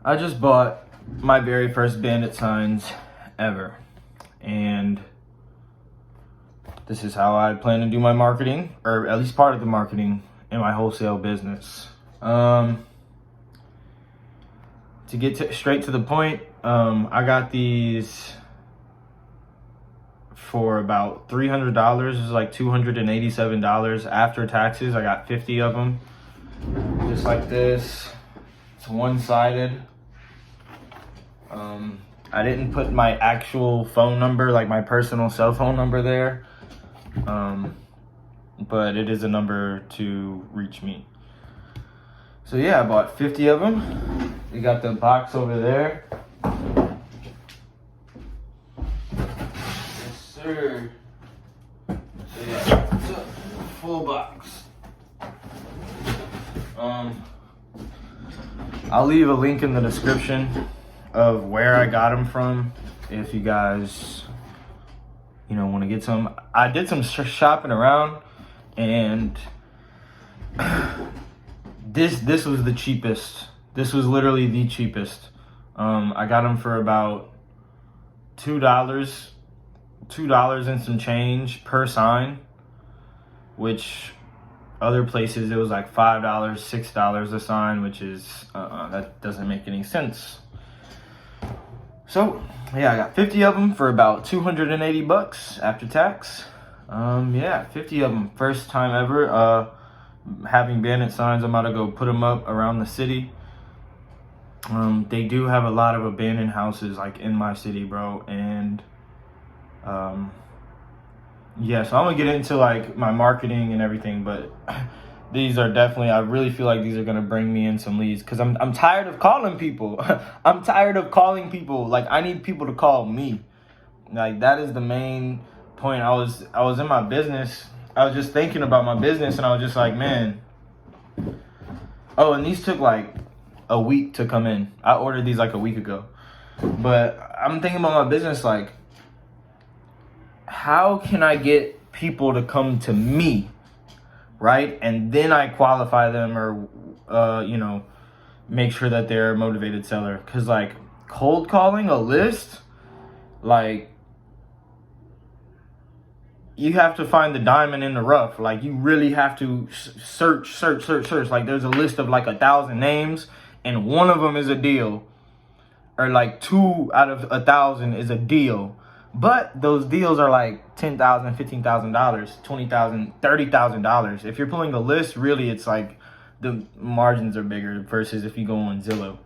I just bought my very first bandit signs ever, and this is how I plan to do my marketing, or at least part of the marketing in my wholesale business. To get straight to the point, I got these for about $300. It's like $287 after taxes. I got 50 of them, just like this. It's one-sided. I didn't put my actual phone number, like my personal cell phone number there, but it is a number to reach me. So yeah, I bought 50 of them. We got the box over there. Yes, sir. So yeah, it's a full box. I'll leave a link in the description of where I got them from if you guys, want to get some. I did some shopping around, and this was the cheapest. This was literally the cheapest. I got them for about $2 and some change per sign, which other places it was like $5, $6 a sign, which is that doesn't make any sense. So yeah, I got 50 of them for about $280 after tax. Yeah, 50 of them, first time ever having bandit signs. I'm about to go put them up around the city. They do have a lot of abandoned houses like in my city, bro, and yeah, so I'm gonna get into like my marketing and everything, but these are definitely, I really feel like these are gonna bring me in some leads, because I'm tired of calling people. I'm tired of calling people. Like, I need people to call me. Like, that is the main point. I was in my business. I was just thinking about my business, and I was just like, man. Oh, and these took like a week to come in. I ordered these like a week ago. But I'm thinking about my business, like, how can I get people to come to me, right? And then I qualify them, or make sure that they're a motivated seller. Because like cold calling a list, like, you have to find the diamond in the rough. Like, you really have to search. Like, there's a list of like 1,000 names, and one of them is a deal, or like 2 out of 1,000 is a deal. But those deals are like $10,000, $15,000, $20,000, $30,000. If you're pulling a list, really, it's like the margins are bigger versus if you go on Zillow.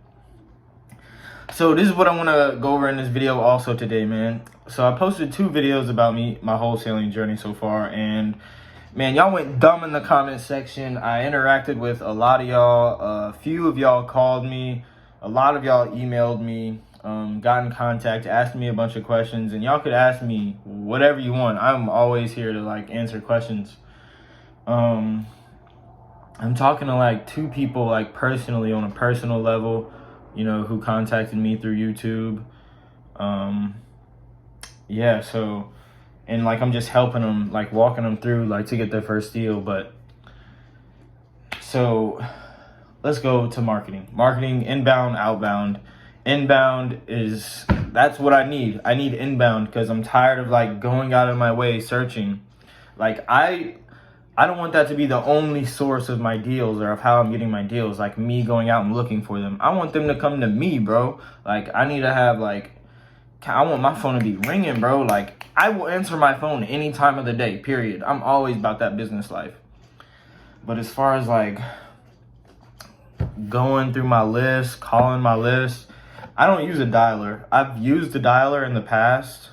So this is what I want to go over in this video also today, man. So I posted 2 videos about my wholesaling journey so far, and man, y'all went dumb in the comment section. I interacted with a lot of y'all. A few of y'all called me. A lot of y'all emailed me. Got in contact, asked me a bunch of questions, and y'all could ask me whatever you want. I'm always here to like answer questions. I'm talking to like 2 people, like personally, on a personal level, who contacted me through YouTube. Yeah, so, and like I'm just helping them, like walking them through, like, to get their first deal. But so let's go to marketing. Marketing, inbound, outbound. Inbound that's what I need. I need inbound, because I'm tired of like going out of my way searching. Like, I don't want that to be the only source of my deals, or of how I'm getting my deals, like me going out and looking for them. I want them to come to me, bro. Like, I need to have like, I want my phone to be ringing, bro. Like, I will answer my phone any time of the day, period. I'm always about that business life. But as far as like going through my list, calling my list, I don't use a dialer. I've used a dialer in the past,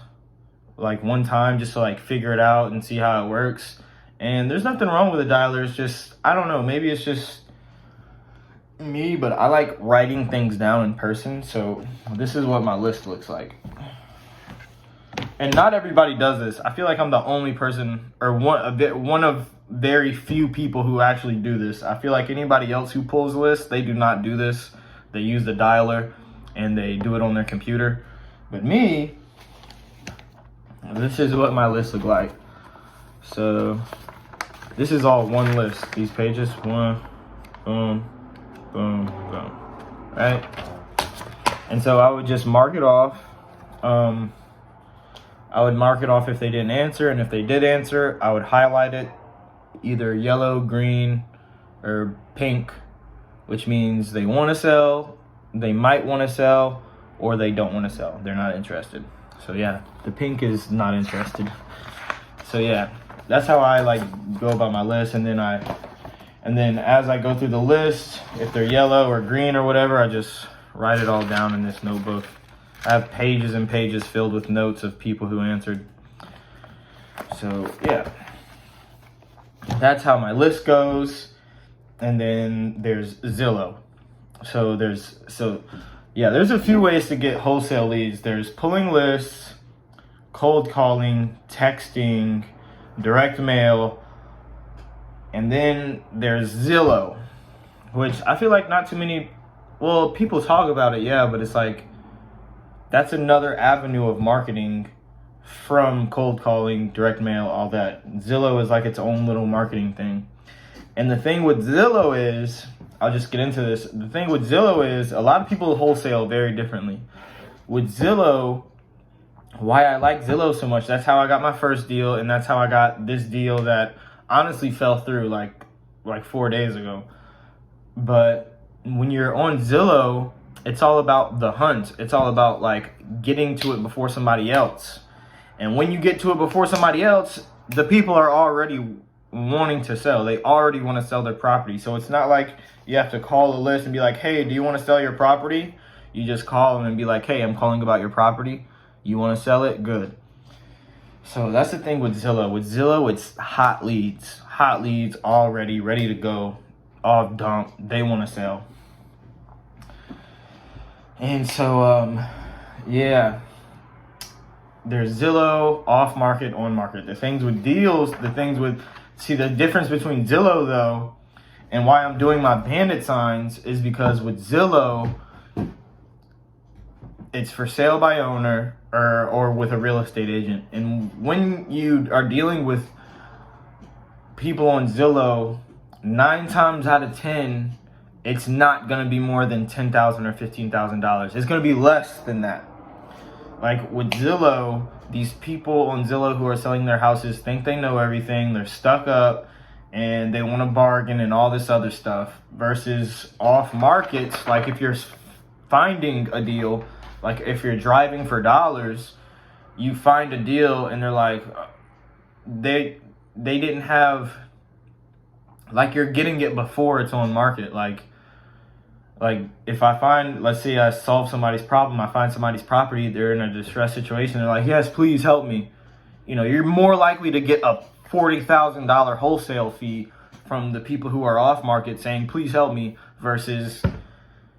like one time, just to like figure it out and see how it works. And there's nothing wrong with a dialer. It's just, I don't know, maybe it's just me, but I like writing things down in person. So this is what my list looks like. And not everybody does this. I feel like I'm the only person, or one of very few people who actually do this. I feel like anybody else who pulls lists, they do not do this. They use the dialer, and they do it on their computer. But me, this is what my list look like. So this is all one list. These pages, one, boom, boom, boom, right? And so I would just mark it off. I would mark it off if they didn't answer, and if they did answer, I would highlight it either yellow, green, or pink, which means they want to sell, they might want to sell, or they don't want to sell. They're not interested. So yeah, the pink is not interested. So yeah, that's how I like go about my list. And then as I go through the list, if they're yellow or green or whatever, I just write it all down in this notebook. I have pages and pages filled with notes of people who answered. So yeah, that's how my list goes. And then there's Zillow. There's a few ways to get wholesale leads. There's pulling lists, cold calling, texting, direct mail, and then there's Zillow, which I feel like not too many, well, people talk about it, yeah, but it's like, that's another avenue of marketing from cold calling, direct mail, all that. Zillow is like its own little marketing thing. And the thing with Zillow is, I'll just get into this. The thing with Zillow is a lot of people wholesale very differently. With Zillow, why I like Zillow so much, that's how I got my first deal, and that's how I got this deal that honestly fell through like 4 days ago. But when you're on Zillow, it's all about the hunt. It's all about like getting to it before somebody else. And when you get to it before somebody else, the people are already wanting to sell. They already want to sell their property. So it's not like you have to call a list and be like, hey, do you want to sell your property? You just call them and be like, hey, I'm calling about your property. You want to sell it? Good. So that's the thing with Zillow. With Zillow, it's hot leads already ready to go, off dump. They want to sell. And so, yeah, there's Zillow, off market, on market. The things with deals, see the difference between Zillow though, and why I'm doing my bandit signs is because with Zillow, it's for sale by owner or with a real estate agent. And when you are dealing with people on Zillow, 9 times out of 10, it's not going to be more than $10,000 or $15,000. It's going to be less than that. Like with Zillow, these people on Zillow who are selling their houses think they know everything. They're stuck up and they want to bargain and all this other stuff. Versus off markets, like if you're finding a deal, like if you're driving for dollars, you find a deal and they're like, they didn't have, like you're getting it before it's on market. Like if I find, let's say I solve somebody's problem, I find somebody's property, they're in a distressed situation, they're like, yes, please help me. You know, you're more likely to get a $40,000 wholesale fee from the people who are off market saying, please help me, versus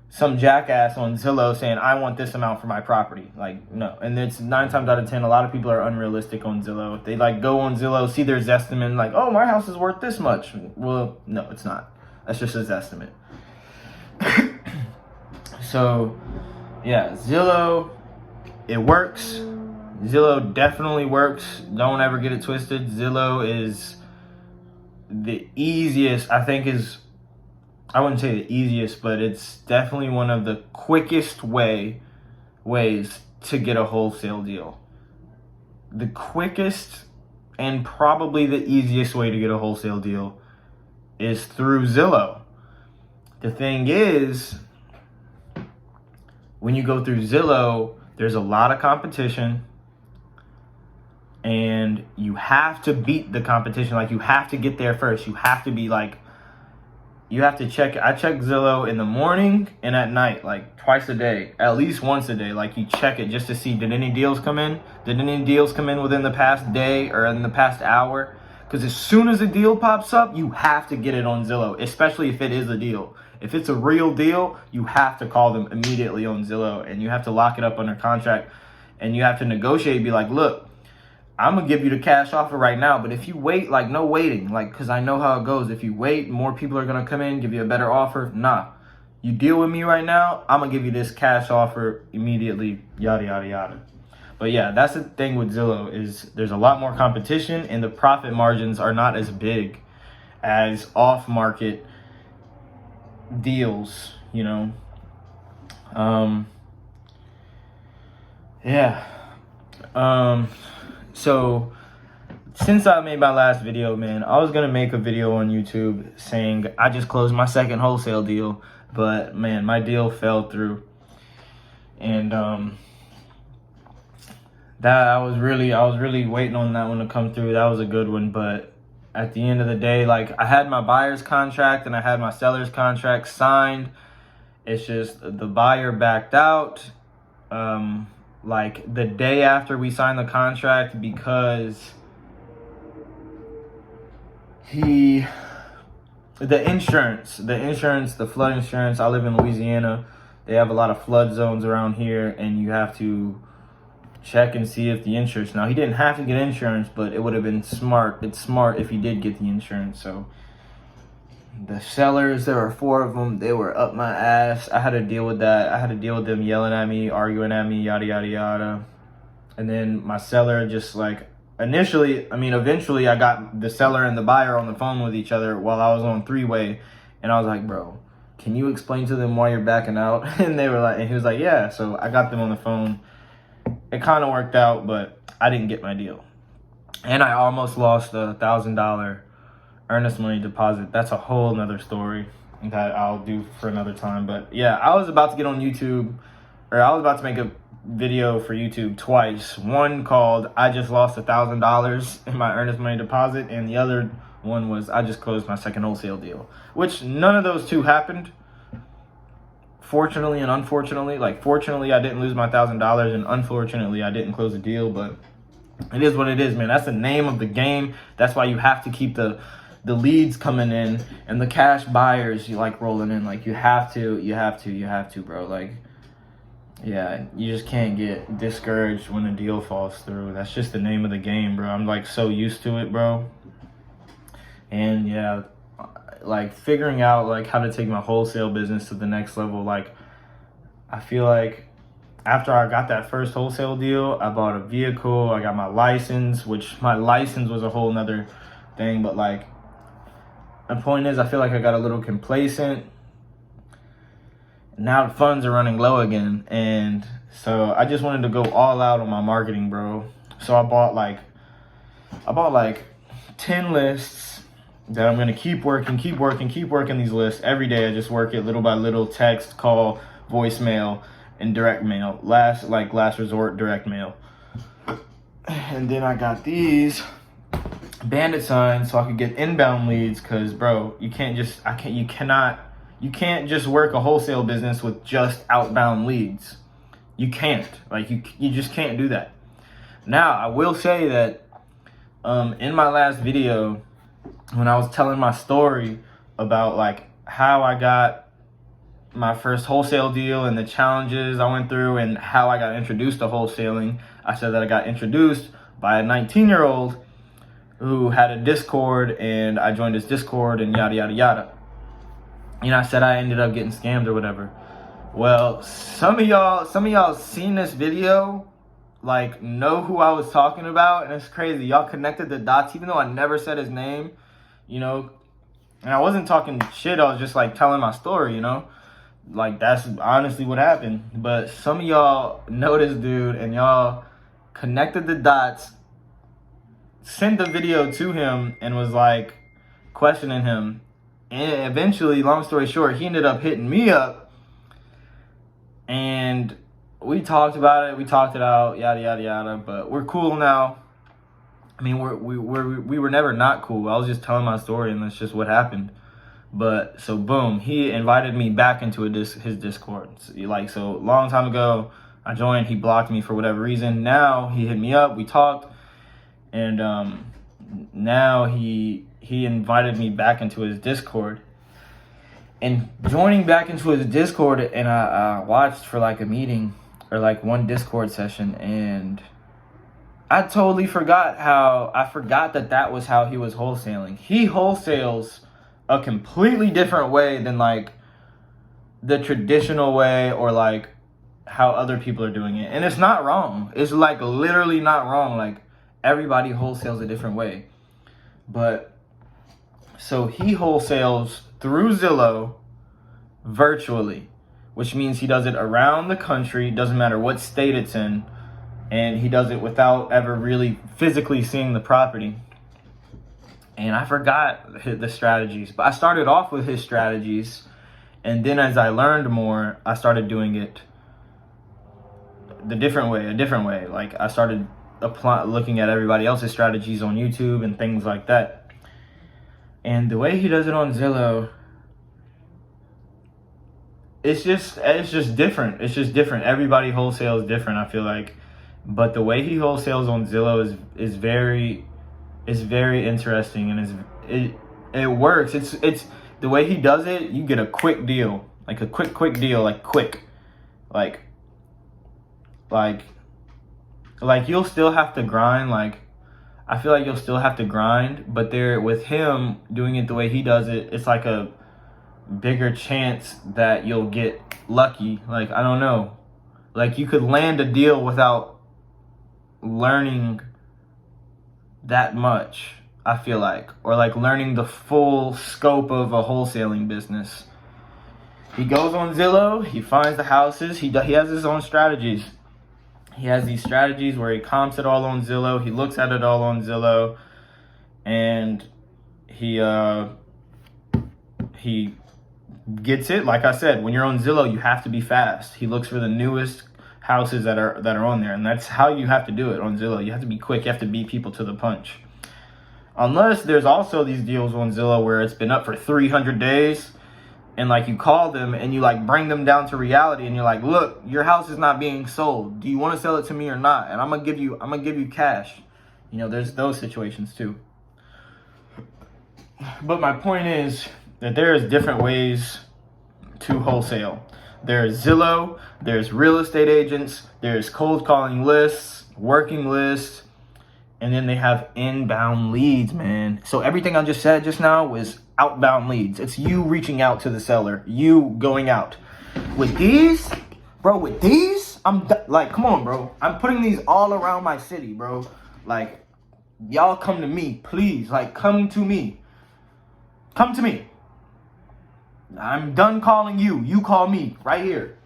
some jackass on Zillow saying, I want this amount for my property. Like, no. And it's 9 times out of 10, a lot of people are unrealistic on Zillow. They like go on Zillow, see their Zestimate, like, oh, my house is worth this much. Well, no, it's not. That's just a Zestimate. So, yeah, Zillow, it works. Zillow definitely works. Don't ever get it twisted. Zillow is the easiest, I wouldn't say the easiest, but it's definitely one of the quickest ways to get a wholesale deal. The quickest and probably the easiest way to get a wholesale deal is through Zillow. The thing is, when you go through Zillow, there's a lot of competition and you have to beat the competition. Like you have to get there first. You have to be like, you have to check. I check Zillow in the morning and at night, like twice a day, at least once a day. Like you check it just to see, did any deals come in? Did any deals come in within the past day or in the past hour? Because as soon as a deal pops up, you have to get it on Zillow, especially if it is a deal. If it's a real deal, you have to call them immediately on Zillow and you have to lock it up under contract and you have to negotiate, be like, look, I'm going to give you the cash offer right now, but if you wait, like no waiting, like, because I know how it goes. If you wait, more people are going to come in, give you a better offer. Nah, you deal with me right now, I'm going to give you this cash offer immediately, yada, yada, yada. But yeah, that's the thing with Zillow is there's a lot more competition and the profit margins are not as big as off-market deals, you know. Yeah. So since I made my last video, man, I was gonna make a video on YouTube saying I just closed my second wholesale deal, but man, my deal fell through. And that I was really waiting on that one to come through. That was a good one, but at the end of the day, like, I had my buyer's contract and I had my seller's contract signed. It's just the buyer backed out like the day after we signed the contract, because the insurance, the flood insurance, I live in Louisiana, they have a lot of flood zones around here, and you have to check and see if the insurance, now he didn't have to get insurance, but it would have been smart, it's smart if he did get the insurance. So the sellers, there were 4 of them, they were up my ass. I had to deal with that. I had to deal with them yelling at me, arguing at me, yada yada yada. And then my seller just, like, eventually I got the seller and the buyer on the phone with each other while I was on 3-way, and I was like, bro, can you explain to them why you're backing out? And they were like, and he was like, yeah. So I got them on the phone. It kind of worked out, but I didn't get my deal. And I almost lost a $1,000 earnest money deposit. That's a whole nother story that I'll do for another time. But yeah, I was about to get on YouTube, or I was about to make a video for YouTube twice. One called I just lost $1,000 in my earnest money deposit, and the other one was I just closed my second wholesale deal, which none of those two happened, fortunately and unfortunately. Like, fortunately I didn't lose my $1,000, and unfortunately I didn't close the deal. But it is what it is, man. That's the name of the game. That's why you have to keep the leads coming in and the cash buyers you like rolling in. Like, you have to, bro. Like, yeah, you just can't get discouraged when a deal falls through. That's just the name of the game, bro. I'm, like, so used to it, bro. And yeah, like, figuring out, like, how to take my wholesale business to the next level. Like, I feel like after I got that first wholesale deal, I bought a vehicle, I got my license, which my license was a whole nother thing. But, like, the point is, I feel like I got a little complacent. Now the funds are running low again, and so I just wanted to go all out on my marketing, bro. So I bought like 10 lists that I'm gonna keep working these lists every day. I just work it little by little, text, call, voicemail, and direct mail. Last resort, direct mail. And then I got these bandit signs so I could get inbound leads, because, bro, you can't just work a wholesale business with just outbound leads. You can't. Like, you just can't do that. Now, I will say that in my last video, when I was telling my story about, like, how I got my first wholesale deal and the challenges I went through and how I got introduced to wholesaling, I said that I got introduced by a 19-year-old who had a Discord, and I joined his Discord, and yada yada yada. And I said I ended up getting scammed or whatever. Well, some of y'all seen this video, like, know who I was talking about, and it's crazy. Y'all connected the dots, even though I never said his name, you know. And I wasn't talking shit, I was just, like, telling my story, you know. Like, that's honestly what happened. But some of y'all know this dude, and y'all connected the dots, sent the video to him, and was, like, questioning him. And eventually, long story short, he ended up hitting me up, and we talked about it. We talked it out, yada yada yada. But we're cool now. I mean, we were never not cool. I was just telling my story, and that's just what happened. But so boom, he invited me back into his Discord. So long time ago, I joined. He blocked me for whatever reason. Now he hit me up. We talked, and now he invited me back into his Discord. And joining back into his Discord, and I watched for like a meeting or like one Discord session, and I totally forgot that was how he was wholesaling. He wholesales a completely different way than like the traditional way, or like how other people are doing it. And it's not wrong. It's like literally not wrong. Like, everybody wholesales a different way. But so he wholesales through Zillow virtually, which means he does it around the country. Doesn't matter what state it's in. and he does it without ever really physically seeing the property. And I forgot the strategies, but I started off with his strategies, and then as I learned more, I started doing it a different way. Like I started looking at everybody else's strategies on YouTube and things like that. And the way he does it on Zillow, it's just different. It's just different. Everybody wholesales different, I feel like. But the way he wholesales on Zillow is very interesting, and it works. It's the way he does it. You get a quick deal, like a quick deal, like you'll still have to grind. Like I feel like you'll still have to grind, but there with him doing it the way he does it, it's like a bigger chance that you'll get lucky. Like I don't know, like you could land a deal without learning that much, I feel like, or like learning the full scope of a wholesaling business. He goes on Zillow, he finds the houses, he has his own strategies. He has these strategies where he comps it all on Zillow, he looks at it all on Zillow, and he gets it. Like I said, when you're on Zillow, you have to be fast. He looks for the newest houses that are on there, and that's how you have to do it on Zillow. You have to be quick, you have to beat people to the punch. Unless there's also these deals on Zillow where it's been up for 300 days, and like you call them and you like bring them down to reality, and you're like, look, your house is not being sold. Do you want to sell it to me or not? And I'm gonna give you cash. You know, there's those situations too. But my point is that there is different ways to wholesale. There's Zillow, there's real estate agents, there's cold calling lists, working lists, and then they have inbound leads, man. So everything I just said just now was outbound leads. It's you reaching out to the seller, you going out. With these, I'm like, come on, bro. I'm putting these all around my city, bro. Like, y'all come to me, please. Like, come to me. Come to me. I'm done calling you. You call me right here.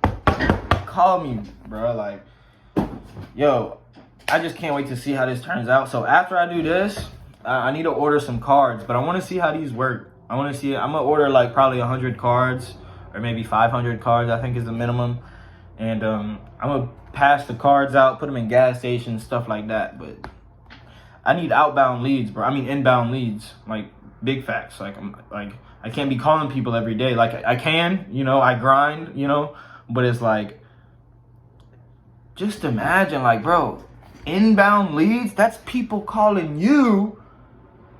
Call me, bro. Like, yo, I just can't wait to see how this turns out. So after I do this, I need to order some cards, but I want to see how these work. I'm going to order like probably 100 cards or maybe 500 cards, I think is the minimum. And I'm going to pass the cards out, put them in gas stations, stuff like that. But I need outbound leads, bro. I mean, inbound leads, like big facts. I can't be calling people every day. Like I can, you know, I grind, you know, but it's like, just imagine, like, bro, inbound leads, that's people calling you,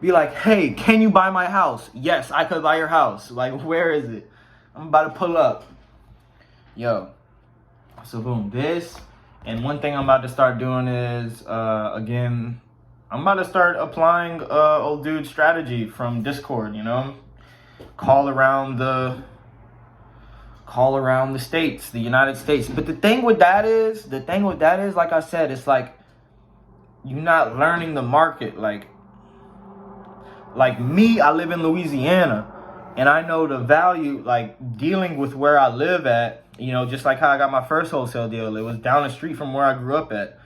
be like, hey, can you buy my house? Yes, I could buy your house. Like, where is it? I'm about to pull up. Yo, so boom, this, and one thing I'm about to start doing is, again, I'm about to start applying old dude strategy from Discord, you know? Call around the states, the United States. But the thing with that is, like I said, it's like you're not learning the market. Like me, I live in Louisiana, and I know the value, like dealing with where I live at, you know, just like how I got my first wholesale deal. It was down the street from where I grew up at.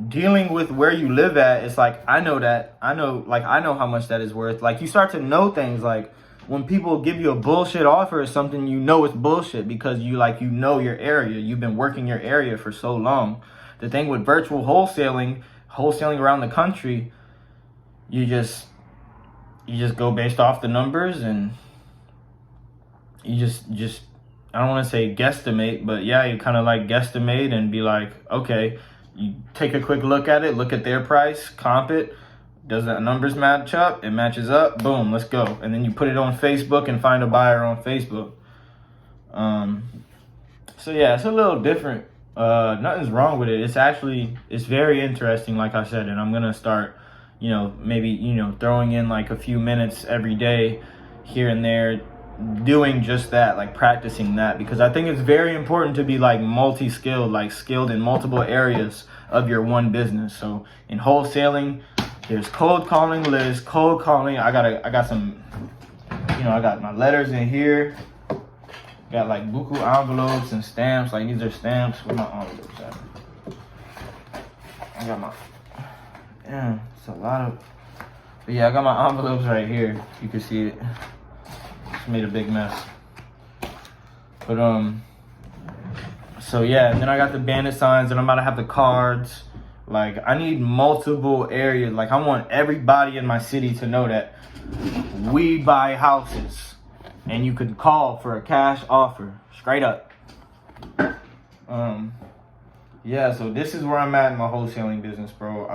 Dealing with where you live at, it's like, I know how much that is worth. Like, you start to know things. Like, when people give you a bullshit offer or something, you know it's bullshit because you know your area. You've been working your area for so long. The thing with virtual wholesaling around the country, you just go based off the numbers, and you just I don't want to say guesstimate, but yeah, you kind of like guesstimate and be like, okay, you take a quick look at it, look at their price, comp it. Does the numbers match up? It matches up. Boom, let's go. And then you put it on Facebook and find a buyer on Facebook. So yeah, it's a little different. Nothing's wrong with it. It's very interesting, like I said, and I'm gonna start, you know, maybe, you know, throwing in like a few minutes every day here and there, doing just that, like practicing that, because I think it's very important to be like multi-skilled, like skilled in multiple areas of your one business. So in wholesaling, there's cold calling lists, cold calling. I got some, you know, I got my letters in here. Got like buku envelopes and stamps. Like, these are stamps. Where my envelopes at? I got my, yeah, it's a lot of, but yeah, I got my envelopes right here. You can see it. Just made a big mess. But so yeah, and then I got the bandit signs, and I'm about to have the cards. Like, I need multiple areas. Like, I want everybody in my city to know that we buy houses, and you could call for a cash offer, straight up. Yeah, so this is where I'm at in my wholesaling business, bro.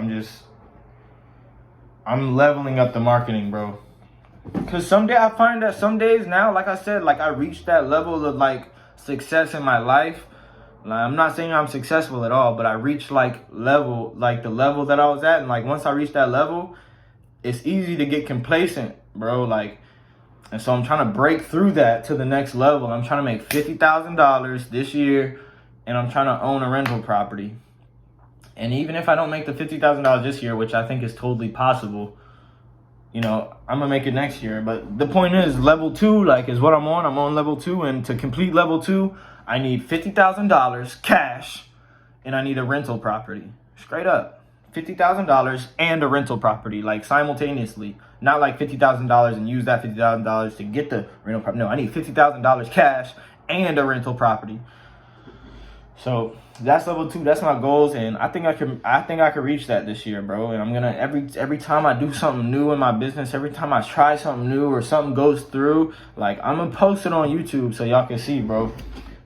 I'm leveling up the marketing, bro. Cause someday I find that some days now, like I said, like I reached that level of like success in my life. Like, I'm not saying I'm successful at all, but I reached like the level that I was at. And like, once I reached that level, it's easy to get complacent, bro. Like, and so I'm trying to break through that to the next level. I'm trying to make $50,000 this year, and I'm trying to own a rental property. And even if I don't make the $50,000 this year, which I think is totally possible, you know, I'm gonna make it next year. But the point is, level 2, like, is what I'm on. I'm on level 2, and to complete level 2, I need $50,000 cash, and I need a rental property. Straight up, $50,000 and a rental property, like simultaneously. Not like $50,000 and use that $50,000 to get the rental property. No, I need $50,000 cash and a rental property. So that's level 2. That's my goals, and I think I can reach that this year, bro. And I'm gonna every time I do something new in my business, every time I try something new or something goes through, like, I'm gonna post it on YouTube so y'all can see, bro.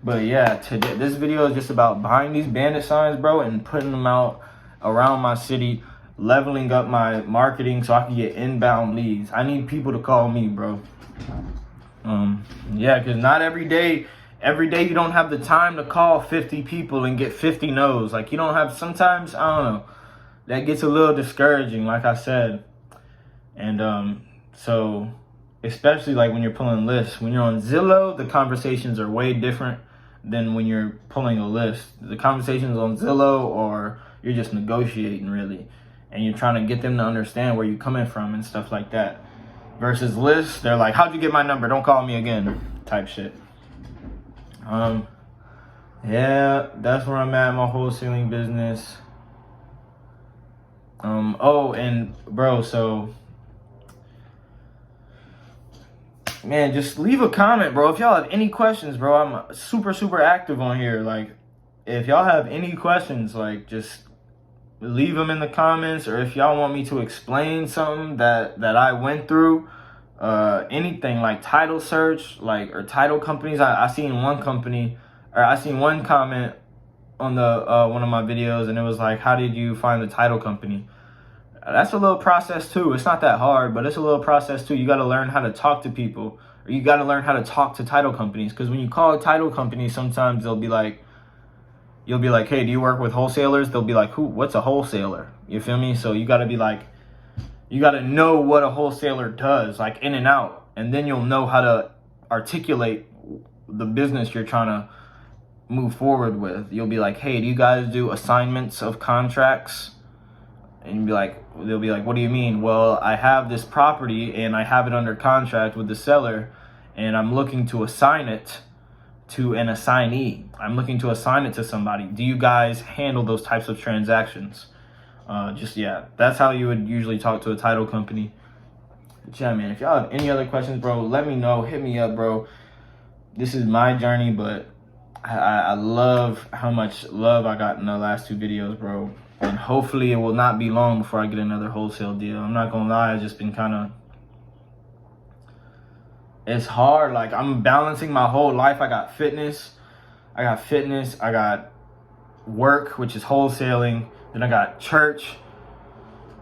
But yeah, today this video is just about buying these bandit signs, bro, and putting them out around my city, leveling up my marketing so I can get inbound leads. I need people to call me, bro. Yeah, because not every day you don't have the time to call 50 people and get 50 no's. Like, you don't have, sometimes, I don't know, that gets a little discouraging, like I said. And so especially like when you're pulling lists, when you're on Zillow, the conversations are way different than when you're pulling a list. The conversations on Zillow, or you're just negotiating, really, and you're trying to get them to understand where you're coming from and stuff like that. Versus lists, they're like, how'd you get my number? Don't call me again, type shit. Yeah, that's where I'm at in my wholesaling business. Oh, and bro, so, man, just leave a comment, bro. If y'all have any questions, bro, I'm super active on here. Like, if y'all have any questions, like, just leave them in the comments. Or if y'all want me to explain something that I went through, anything like title search, like, or title companies. I seen one company, or I seen one comment on the one of my videos, and it was like, how did you find the title company? That's a little process too. It's not that hard, but it's a little process too. You got to learn how to talk to people, or you got to learn how to talk to title companies. Because when you call title companies, sometimes they'll be like, you'll be like, hey, do you work with wholesalers? They'll be like, what's a wholesaler? You feel me? So you got to be like, you got to know what a wholesaler does, like, in and out. And then you'll know how to articulate the business you're trying to move forward with. You'll be like, hey, do you guys do assignments of contracts? And you'll be like, they'll be like, what do you mean? Well, I have this property and I have it under contract with the seller, and I'm looking to assign it to an assignee. I'm looking to assign it to somebody. Do you guys handle those types of transactions? Yeah, that's how you would usually talk to a title company. But yeah, man, if y'all have any other questions, bro, let me know. Hit me up, bro. This is my journey, but I love how much love I got in the last 2 videos, bro. And hopefully it will not be long before I get another wholesale deal. I'm not gonna lie, I've just been it's hard. Like, I'm balancing my whole life. I got fitness, I got work, which is wholesaling. Then I got church,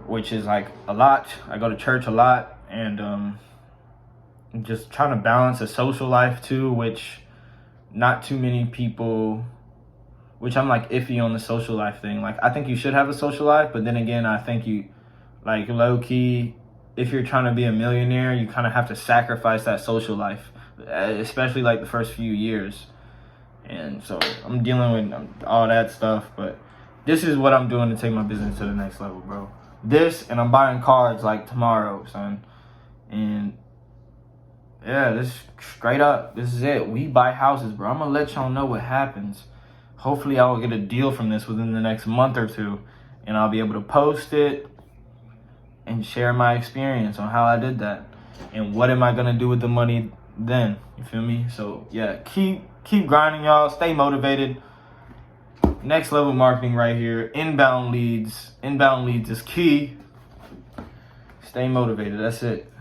which is like a lot. I go to church a lot, and I'm just trying to balance a social life too, which not too many people, which I'm like iffy on the social life thing. Like, I think you should have a social life, but then again, I think you, like, low key, if you're trying to be a millionaire, you kind of have to sacrifice that social life, especially like the first few years. And so I'm dealing with all that stuff, but this is what I'm doing to take my business to the next level, bro. This, and I'm buying cards like tomorrow, son. And yeah, this straight up, this is it. We buy houses, bro. I'm gonna let y'all know what happens. Hopefully I will get a deal from this within the next month or 2. and I'll be able to post it and share my experience on how I did that and what am I gonna do with the money then. You feel me? So yeah, keep grinding, y'all. Stay motivated. Next level marketing right here. Inbound leads. Inbound leads is key. Stay motivated. That's it.